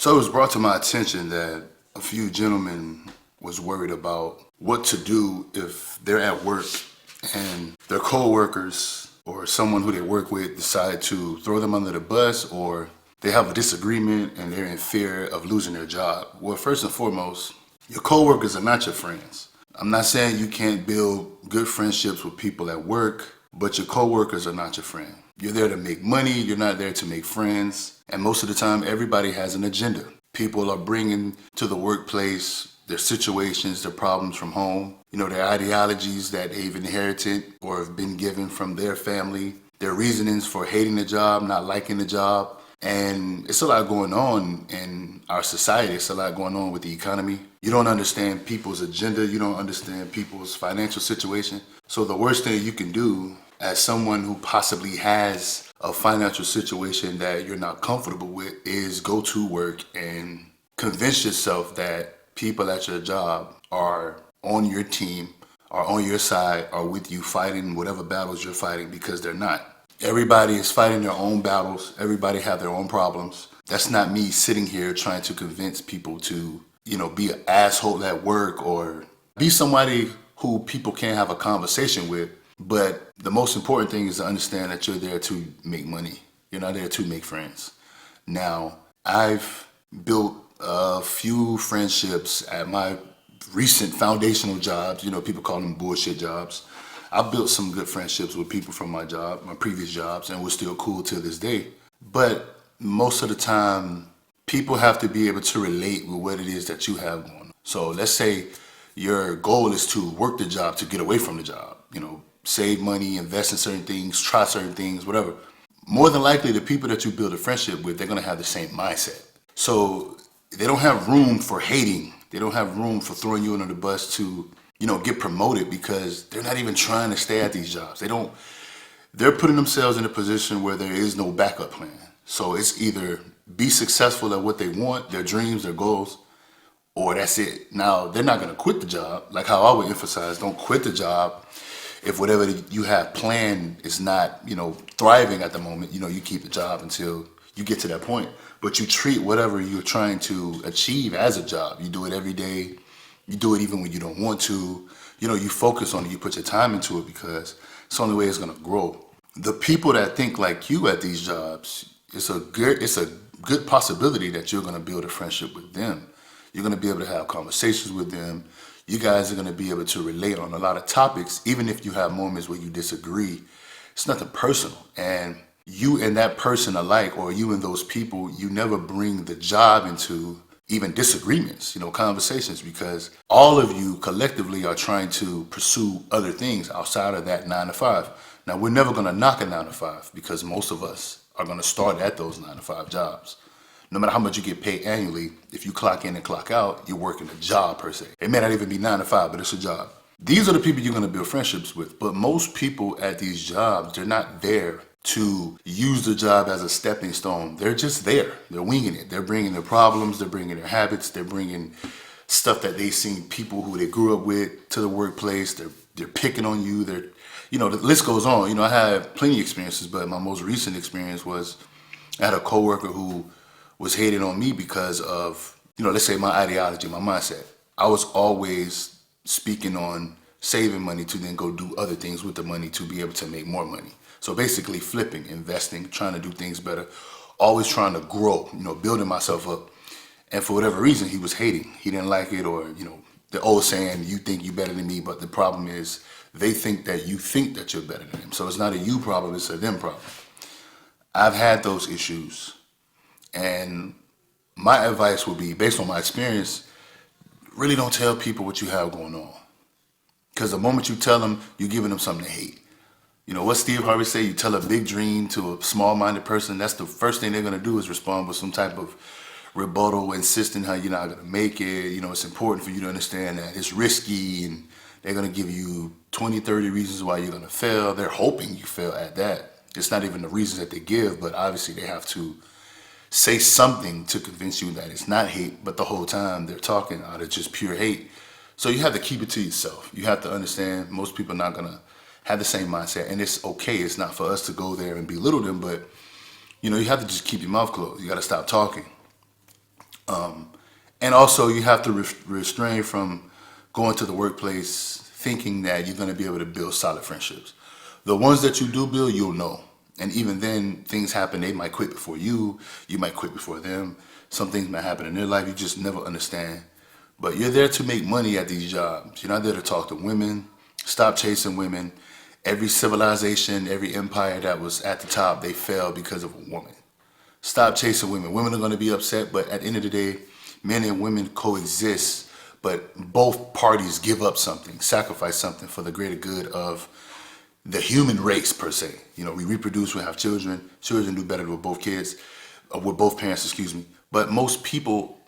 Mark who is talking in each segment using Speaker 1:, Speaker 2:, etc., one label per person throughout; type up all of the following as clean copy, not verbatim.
Speaker 1: So it was brought to my attention that a few gentlemen was worried about what to do if they're at work and their coworkers or someone who they work with decide to throw them under the bus, or they have a disagreement and they're in fear of losing their job. Well, first and foremost, your coworkers are not your friends. I'm not saying you can't build good friendships with people at work, but your coworkers are not your friend. You're there to make money, you're not there to make friends. And most of the time, everybody has an agenda. People are bringing to the workplace their situations, their problems from home, their ideologies that they've inherited or have been given from their family, their reasonings for hating the job, not liking the job. And it's a lot going on in our society. It's a lot going on with the economy. You don't understand people's agenda. You don't understand people's financial situation. So the worst thing you can do as someone who possibly has a financial situation that you're not comfortable with is go to work and convince yourself that people at your job are on your team, are on your side, are with you fighting whatever battles you're fighting, because they're not. Everybody is fighting their own battles. Everybody have their own problems. That's not me sitting here trying to convince people to, be an asshole at work or be somebody who people can't have a conversation with. But the most important thing is to understand that you're there to make money. You're not there to make friends. Now, I've built a few friendships at my recent foundational jobs. People call them bullshit jobs. I built some good friendships with people from my previous jobs, and we're still cool to this day. But most of the time, people have to be able to relate with what it is that you have going on. So let's say your goal is to work the job, to get away from the job, save money, invest in certain things, try certain things, whatever. More than likely, the people that you build a friendship with, they're going to have the same mindset. So they don't have room for hating. They don't have room for throwing you under the bus to get promoted, because they're not even trying to stay at these jobs. They're putting themselves in a position where there is no backup plan. So it's either be successful at what they want, their dreams, their goals, or that's it. Now, they're not going to quit the job. Like how I would emphasize, don't quit the job if whatever you have planned is not, thriving at the moment. You keep the job until you get to that point. But you treat whatever you're trying to achieve as a job. You do it every day. You do it even when you don't want to. You focus on it. You put your time into it, because it's the only way it's going to grow. The people that think like you at these jobs, it's a good possibility that you're going to build a friendship with them. You're going to be able to have conversations with them. You guys are going to be able to relate on a lot of topics, even if you have moments where you disagree. It's nothing personal. And you and that person alike, or you and those people, you never bring the job into even disagreements, conversations, because all of you collectively are trying to pursue other things outside of that 9 to 5. Now, we're never going to knock a 9 to 5, because most of us are going to start at those 9 to 5 jobs. No matter how much you get paid annually, if you clock in and clock out, you're working a job per se. It may not even be 9 to 5, but it's a job. These are the people you're going to build friendships with. But most people at these jobs, they're not there to use the job as a stepping stone. They're just there. They're winging it. They're bringing their problems. They're bringing their habits. They're bringing stuff that they've seen people who they grew up with to the workplace. They're picking on you. The list goes on. I had plenty of experiences, but my most recent experience was I had a coworker who was hating on me because of, let's say my ideology, my mindset. I was always speaking on saving money to then go do other things with the money to be able to make more money. So basically flipping, investing, trying to do things better, always trying to grow, building myself up. And for whatever reason, he was hating. He didn't like it, or, the old saying, you think you're better than me, but the problem is they think that you think that you're better than them. So it's not a you problem, it's a them problem. I've had those issues. And my advice would be, based on my experience, really don't tell people what you have going on. Because the moment you tell them, you're giving them something to hate. What Steve Harvey say, you tell a big dream to a small-minded person, that's the first thing they're going to do, is respond with some type of rebuttal, insisting how you're not going to make it. It's important for you to understand that it's risky, and they're going to give you 20, 30 reasons why you're going to fail. They're hoping you fail at that. It's not even the reasons that they give, but obviously they have to say something to convince you that it's not hate, but the whole time they're talking out of just pure hate. So you have to keep it to yourself. You have to understand most people are not going to have the same mindset, and it's okay. It's not for us to go there and belittle them, but you have to just keep your mouth closed. You got to stop talking. And also, you have to restrain from going to the workplace thinking that you're going to be able to build solid friendships. The ones that you do build, you'll know. And even then, things happen. They might quit before you. You might quit before them. Some things might happen in their life you just never understand. But you're there to make money at these jobs. You're not there to talk to women. Stop chasing women. Every civilization, every empire that was at the top, they fell because of a woman. Stop chasing women. Women are going to be upset, but at the end of the day, men and women coexist, but both parties give up something, sacrifice something for the greater good of the human race per se. You know, we reproduce, we have children. Children do better with both kids, with both parents, excuse me. But most people,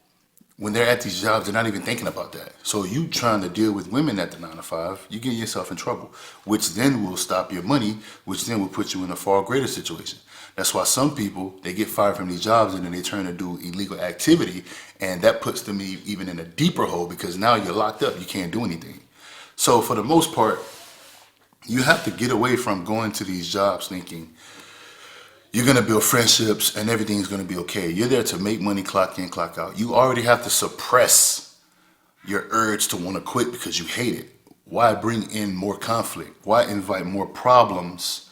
Speaker 1: when they're at these jobs, they're not even thinking about that. So you trying to deal with women at the 9 to 5, you get yourself in trouble, which then will stop your money, which then will put you in a far greater situation. That's why some people, they get fired from these jobs and then they turn to do illegal activity, and that puts them even in a deeper hole because now you're locked up, you can't do anything. So for the most part, you have to get away from going to these jobs thinking you're going to build friendships and everything's going to be okay. You're there to make money, clock in, clock out. You already have to suppress your urge to want to quit because you hate it. Why bring in more conflict? Why invite more problems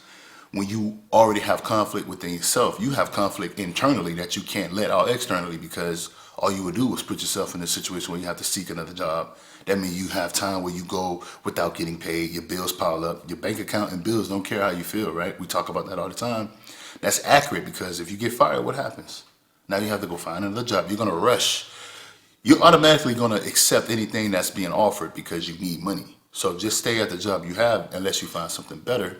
Speaker 1: when you already have conflict within yourself? You have conflict internally that you can't let out externally because all you would do is put yourself in a situation where you have to seek another job. That means you have time where you go without getting paid, your bills pile up, your bank account and bills don't care how you feel, right? We talk about that all the time. That's accurate because if you get fired, what happens? Now you have to go find another job. You're going to rush. You're automatically going to accept anything that's being offered because you need money. So just stay at the job you have unless you find something better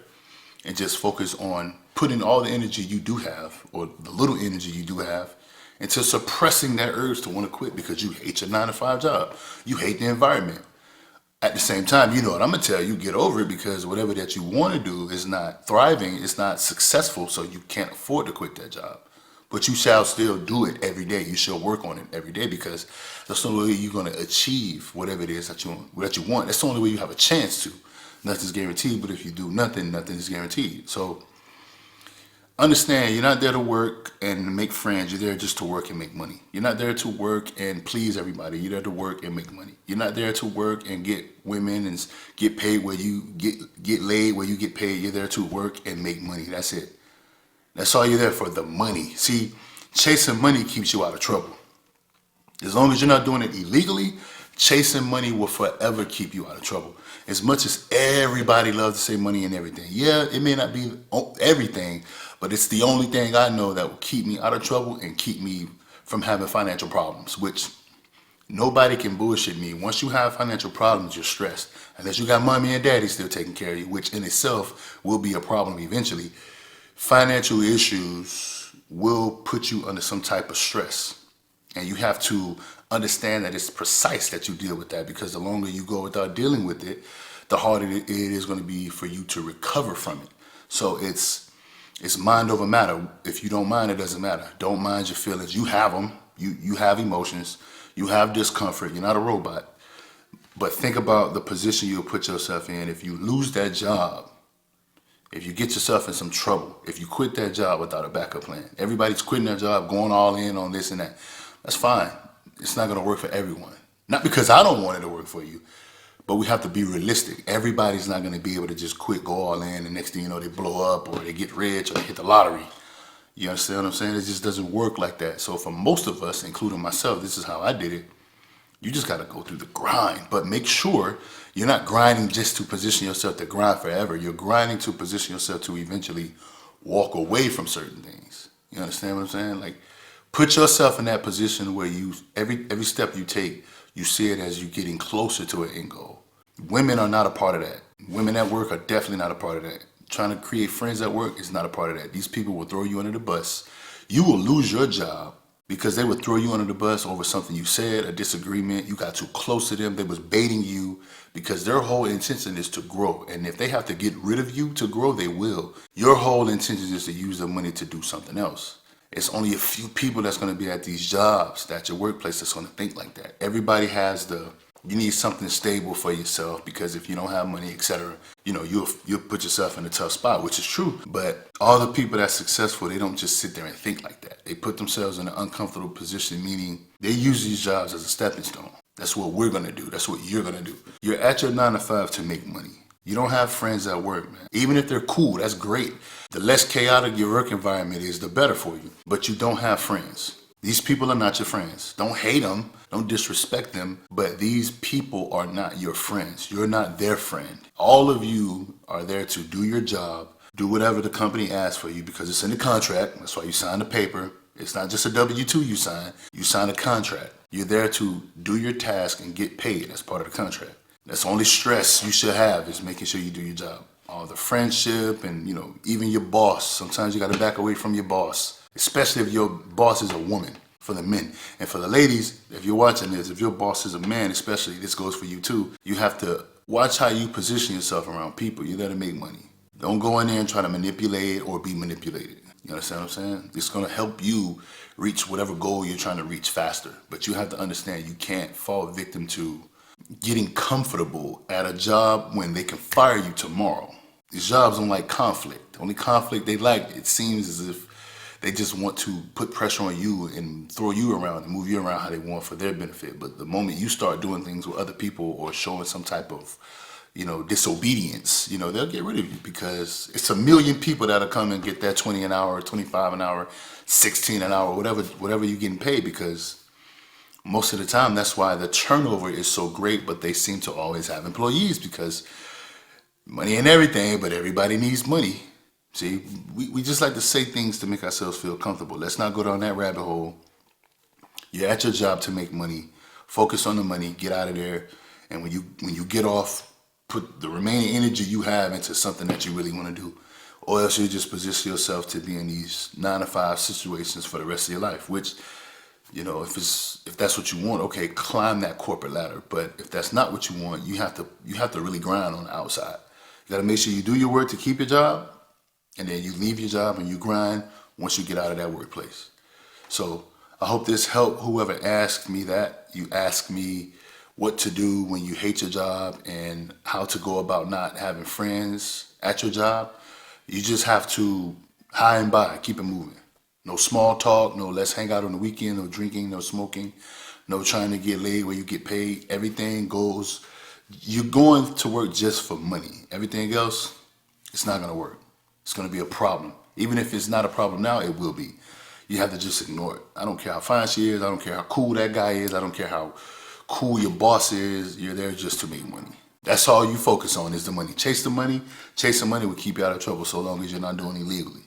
Speaker 1: and just focus on putting all the energy you do have or the little energy you do have into suppressing that urge to want to quit because you hate your 9 to 5 job. You hate the environment. At the same time, you know what I'm going to tell you, get over it because whatever that you want to do is not thriving, it's not successful, so you can't afford to quit that job. But you shall still do it every day. You shall work on it every day because that's the only way you're going to achieve whatever it is that you want. That's the only way you have a chance to. Nothing's guaranteed, but if you do nothing, nothing is guaranteed. So understand, you're not there to work and make friends. You're there just to work and make money. You're not there to work and please everybody. You're there to work and make money. You're not there to work and get women and get paid where you get laid, where you get paid. You're there to work and make money. That's it. That's all you're there for, the money. See, chasing money keeps you out of trouble. As long as you're not doing it illegally, chasing money will forever keep you out of trouble. As much as everybody loves to say money and everything. Yeah, it may not be everything, but it's the only thing I know that will keep me out of trouble and keep me from having financial problems, which nobody can bullshit me. Once you have financial problems, you're stressed. Unless you got mommy and daddy still taking care of you, which in itself will be a problem eventually. Financial issues will put you under some type of stress. And you have to understand that it's precise that you deal with that because the longer you go without dealing with it, the harder it is going to be for you to recover from it. So it's mind over matter. If you don't mind, it doesn't matter. Don't mind your feelings. You have them. You have emotions. You have discomfort. You're not a robot. But think about the position you'll put yourself in if you lose that job. If you get yourself in some trouble, if you quit that job without a backup plan. Everybody's quitting their job, going all in on this and that. That's fine. It's not going to work for everyone. Not because I don't want it to work for you, but we have to be realistic. Everybody's not going to be able to just quit, go all in, and next thing you know, they blow up or they get rich or they hit the lottery. You understand what I'm saying? It just doesn't work like that. So for most of us, including myself, this is how I did it. You just got to go through the grind, but make sure you're not grinding just to position yourself to grind forever. You're grinding to position yourself to eventually walk away from certain things. You understand what I'm saying? Like, put yourself in that position where you every step you take, you see it as you getting closer to an end goal. Women are not a part of that. Women at work are definitely not a part of that. Trying to create friends at work is not a part of that. These people will throw you under the bus. You will lose your job because they would throw you under the bus over something you said, a disagreement. You got too close to them. They was baiting you because their whole intention is to grow. And if they have to get rid of you to grow, they will. Your whole intention is to use the money to do something else. It's only a few people that's going to be at these jobs, at your workplace, that's going to think like that. Everybody has the You need something stable for yourself, because if you don't have money, etc., you'll put yourself in a tough spot, which is true. But all the people that's successful, they don't just sit there and think like that. They put themselves in an uncomfortable position, meaning they use these jobs as a stepping stone. That's what we're gonna do. That's what you're gonna do. You're at your 9 to 5 to make money. You don't have friends at work, man. Even if they're cool, that's great. The less chaotic your work environment is, the better for you. But you don't have friends. These people are not your friends. Don't hate them. Don't disrespect them. But these people are not your friends. You're not their friend. All of you are there to do your job, do whatever the company asks for you, because it's in the contract. That's why you sign the paper. It's not just a W-2 you sign. You sign a contract. You're there to do your task and get paid as part of the contract. That's the only stress you should have, is making sure you do your job. All the friendship and, even your boss. Sometimes you got to back away from your boss, especially if your boss is a woman, for the men. And for the ladies, if you're watching this, if your boss is a man, especially, this goes for you too, you have to watch how you position yourself around people. You're there to make money. Don't go in there and try to manipulate or be manipulated. You understand what I'm saying? It's going to help you reach whatever goal you're trying to reach faster. But you have to understand, you can't fall victim to getting comfortable at a job when they can fire you tomorrow. These jobs don't like conflict. The only conflict they like, it seems as if they just want to put pressure on you and throw you around and move you around how they want for their benefit. But the moment you start doing things with other people or showing some type of, disobedience, they'll get rid of you, because it's a million people that'll come and get that 20 an hour, 25 an hour, 16 an hour, whatever you're getting paid, because most of the time, that's why the turnover is so great, but they seem to always have employees, because money ain't everything, but everybody needs money. See, we just like to say things to make ourselves feel comfortable. Let's not go down that rabbit hole. You're at your job to make money. Focus on the money. Get out of there. And when you get off, put the remaining energy you have into something that you really want to do. Or else you just position yourself to be in these 9 to 5 situations for the rest of your life, which, if that's what you want, okay, climb that corporate ladder. But if that's not what you want, you have to really grind on the outside. You got to make sure you do your work to keep your job, and then you leave your job and you grind once you get out of that workplace. So I hope this helped whoever asked me that. You asked me what to do when you hate your job and how to go about not having friends at your job. You just have to high and by, keep it moving. No small talk, no let's hang out on the weekend, no drinking, no smoking, no trying to get laid where you get paid. Everything goes, you're going to work just for money. Everything else, it's not going to work. It's going to be a problem. Even if it's not a problem now, it will be. You have to just ignore it. I don't care how fine she is. I don't care how cool that guy is. I don't care how cool your boss is. You're there just to make money. That's all you focus on, is the money. Chase the money. Chasing money will keep you out of trouble so long as you're not doing it illegally.